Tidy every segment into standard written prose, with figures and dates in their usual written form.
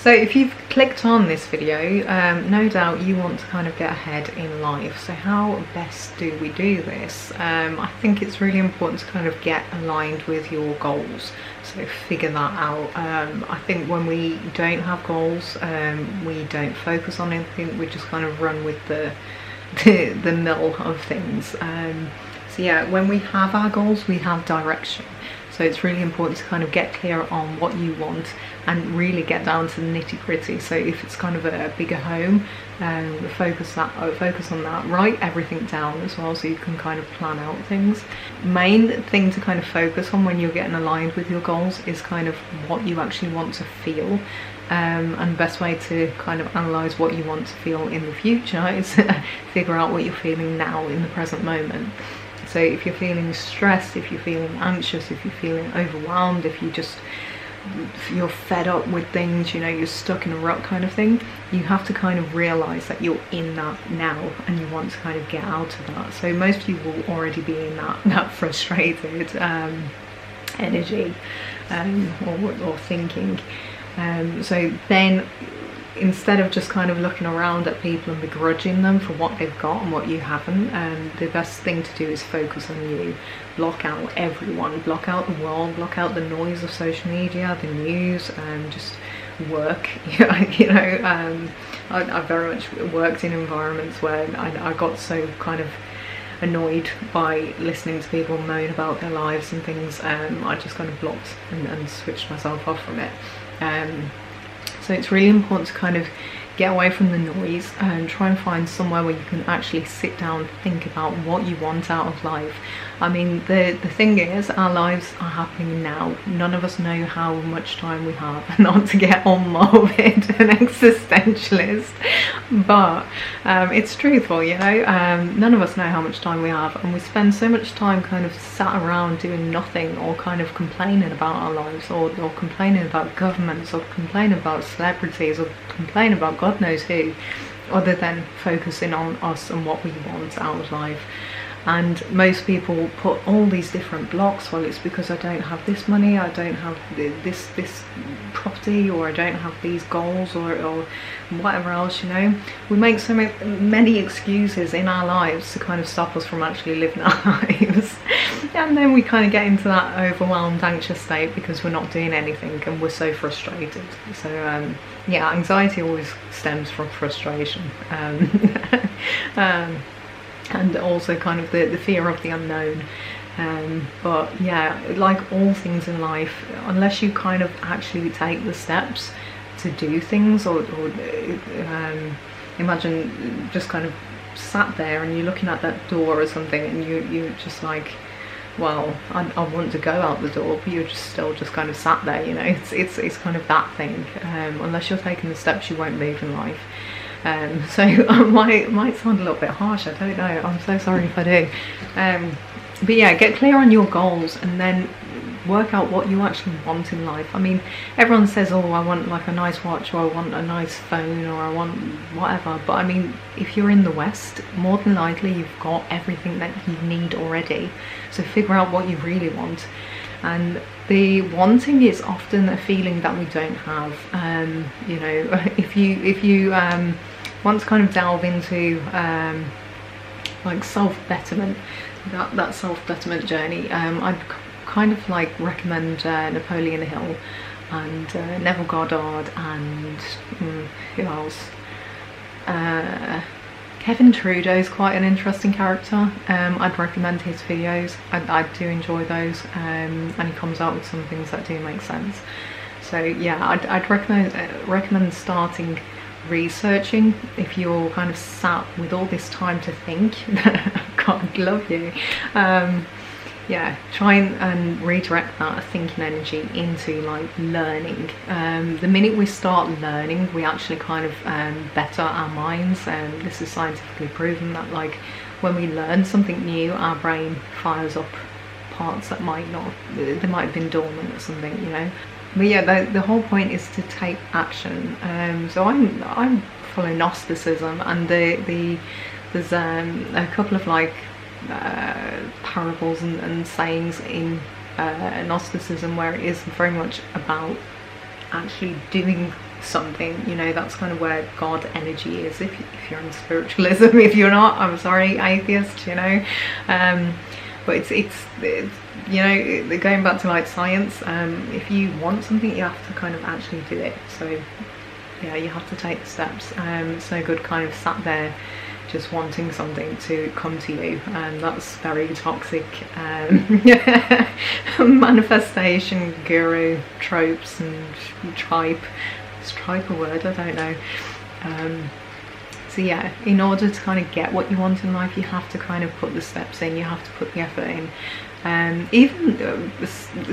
So if you've clicked on this video, no doubt you want to kind of get ahead in life. So how best do we do this? I think it's really important to kind of get aligned with your goals. So figure that out. I think when we don't have goals, we don't focus on anything. We just kind of run with the mill of things. So yeah, when we have our goals, we have direction. So it's really important to kind of get clear on what you want and really get down to the nitty-gritty. So if it's kind of a bigger home, focus on that. Write everything down as well, so you can kind of plan out things. Main thing to kind of focus on when you're getting aligned with your goals is kind of what you actually want to feel. And the best way to kind of analyze what you want to feel in the future is figure out what you're feeling now in the present moment. So if you're feeling stressed, if you're feeling anxious, if you're feeling overwhelmed, if you're fed up with things, you know, you're stuck in a rut kind of thing, you have to kind of realize that you're in that now and you want to kind of get out of that. So most of you will already be in that frustrated energy or thinking. So then, instead of just kind of looking around at people and begrudging them for what they've got and what you haven't, the best thing to do is focus on you. Block out everyone, block out the world, block out the noise of social media, the news, just work. You know, I very much worked in environments where I got so kind of annoyed by listening to people moan about their lives and things. I just kind of blocked and switched myself off from it. So it's really important to kind of get away from the noise and try and find somewhere where you can actually sit down, think about what you want out of life. I mean, the thing is, our lives are happening now. None of us know how much time we have, not to get all morbid and existentialist, but it's truthful, you know. None of us know how much time we have, and we spend so much time kind of sat around doing nothing, or kind of complaining about our lives, or complaining about governments, or complaining about celebrities, or complaining about God knows who, other than focusing on us and what we want out of life. And most people put all these different blocks. Well, it's because I don't have this money, I don't have this property, or I don't have these goals, or whatever else, you know. We make so many excuses in our lives to kind of stop us from actually living our lives. And then we kind of get into that overwhelmed, anxious state because we're not doing anything and we're so frustrated. So yeah, anxiety always stems from frustration. And also kind of the fear of the unknown. But yeah, like all things in life, unless you kind of actually take the steps to do things, or imagine just kind of sat there and you're looking at that door or something, and you're just like, well, I want to go out the door, but you're just still just kind of sat there, you know. It's kind of that thing. Unless you're taking the steps, you won't move in life. So I might sound a little bit harsh, I don't know, I'm so sorry if I do. But yeah, get clear on your goals and then work out what you actually want in life. I mean, everyone says, oh, I want like a nice watch, or I want a nice phone, or I want whatever. But I mean, if you're in the West, more than likely you've got everything that you need already. So figure out what you really want. And the wanting is often a feeling that we don't have. You know, if you want to kind of delve into like self-betterment, that self-betterment journey, I'd kind of like recommend Napoleon Hill and Neville Goddard and who else? Kevin Trudeau's quite an interesting character. I'd recommend his videos. I do enjoy those, and he comes out with some things that do make sense. So yeah, I'd recommend starting researching if you're kind of sat with all this time to think. God love you. Yeah, try and redirect that thinking energy into like learning. The minute we start learning, we actually kind of better our minds, and this is scientifically proven that like when we learn something new, our brain fires up parts that might have been dormant or something, you know. But yeah, the whole point is to take action. So I'm follow Gnosticism, and there's a couple of like parables and sayings in Gnosticism where it is very much about actually doing something, you know, that's kind of where God energy is, if you're in spiritualism. If you're not, I'm sorry, atheist, you know. But it's you know, going back to like science, if you want something, you have to kind of actually do it. So yeah, you have to take the steps. It's no good kind of sat there just wanting something to come to you, and that's very toxic. Manifestation guru tropes and tripe. Is tripe a word? I don't know. So yeah, in order to kind of get what you want in life, you have to kind of put the steps in, you have to put the effort in. Even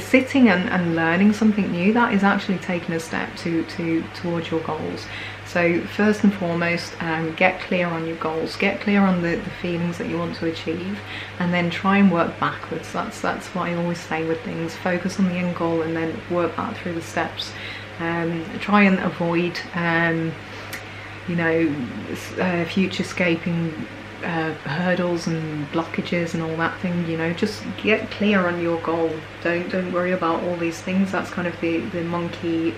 sitting and learning something new, that is actually taking a step towards your goals. So first and foremost, get clear on your goals, get clear on the feelings that you want to achieve, and then try and work backwards. That's what I always say with things. Focus on the end goal and then work back through the steps. Try and avoid you know, future-scaping hurdles and blockages and all that thing. You know, just get clear on your goal. Don't worry about all these things. That's kind of the monkey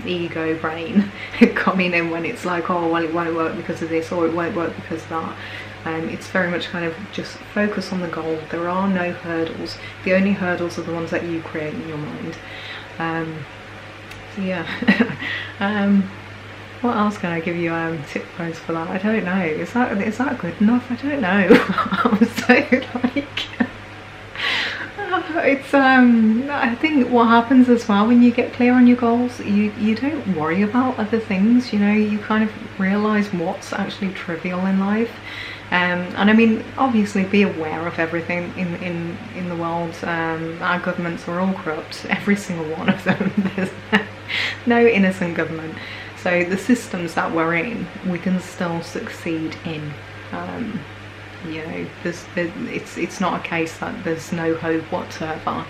ego brain coming in when it's like, oh well, it won't work because of this, or it won't work because of that. It's very much kind of just focus on the goal. There are no hurdles. The only hurdles are the ones that you create in your mind. So yeah. What else can I give you tip pros for that? I don't know. Is that good enough? I don't know. I'm so like it's I think what happens as well when you get clear on your goals, you don't worry about other things, you know. You kind of realise what's actually trivial in life. And I mean, obviously be aware of everything in the world. Our governments are all corrupt, every single one of them. There's no innocent government. So the systems that we're in, we can still succeed in. You know, it's not a case that there's no hope whatsoever.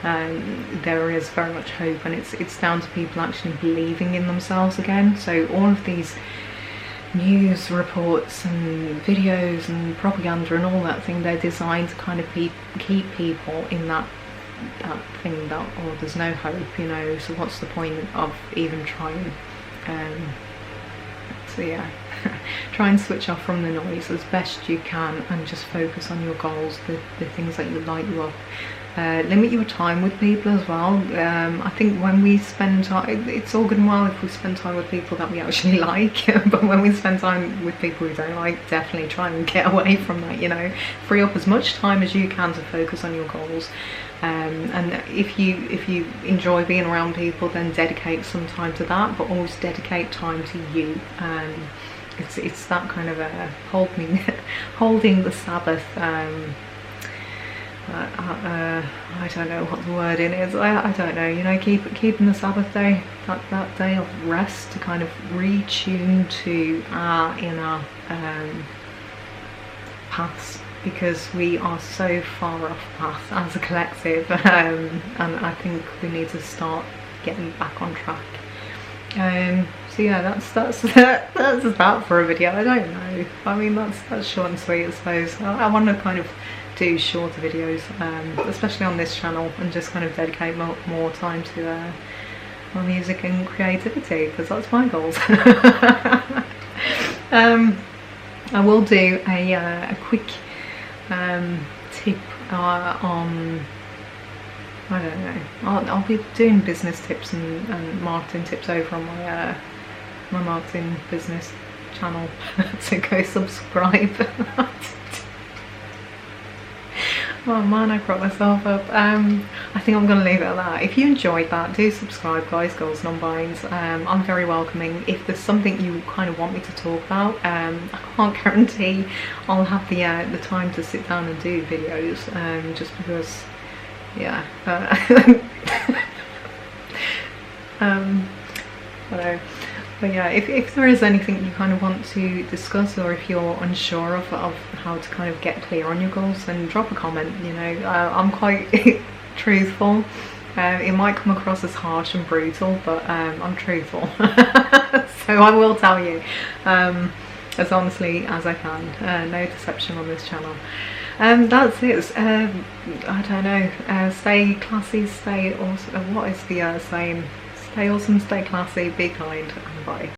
There is very much hope, and it's down to people actually believing in themselves again. So all of these news reports and videos and propaganda and all that thing, they're designed to kind of keep people in that thing that, oh, there's no hope, you know, so what's the point of even trying? So yeah, try and switch off from the noise as best you can and just focus on your goals, the things that you light you up. Limit your time with people as well. I think when we spend time, it's all good and well if we spend time with people that we actually like, but when we spend time with people we don't like, definitely try and get away from that, you know. Free up as much time as you can to focus on your goals. And if you enjoy being around people, then dedicate some time to that, but always dedicate time to you. It's that kind of holding the Sabbath. I don't know what the word in is. I don't know. You know, keeping the Sabbath day, that day of rest, to kind of retune to our inner paths, because we are so far off path as a collective, and I think we need to start getting back on track. So yeah, that's that for a video. I don't know. I mean, that's short and sweet, I suppose. I want to kind of do shorter videos, especially on this channel, and just kind of dedicate more time to my music and creativity, because that's my goals. I will do a quick tip on, I don't know, I'll be doing business tips and marketing tips over on my marketing business channel, so go subscribe. Oh man, I brought myself up. I think I'm going to leave it at that. If you enjoyed that, do subscribe, guys, girls, non-binds. I'm very welcoming. If there's something you kind of want me to talk about, I can't guarantee I'll have the time to sit down and do videos, just because, yeah. I don't know. But yeah, if there is anything you kind of want to discuss, or if you're unsure of how to kind of get clear on your goals, then drop a comment. You know, I'm quite truthful. It might come across as harsh and brutal, but I'm truthful. So I will tell you as honestly as I can. No deception on this channel. That's it. I don't know. Stay classy, stay awesome. What is the saying? Stay awesome, stay classy, be kind, and bye.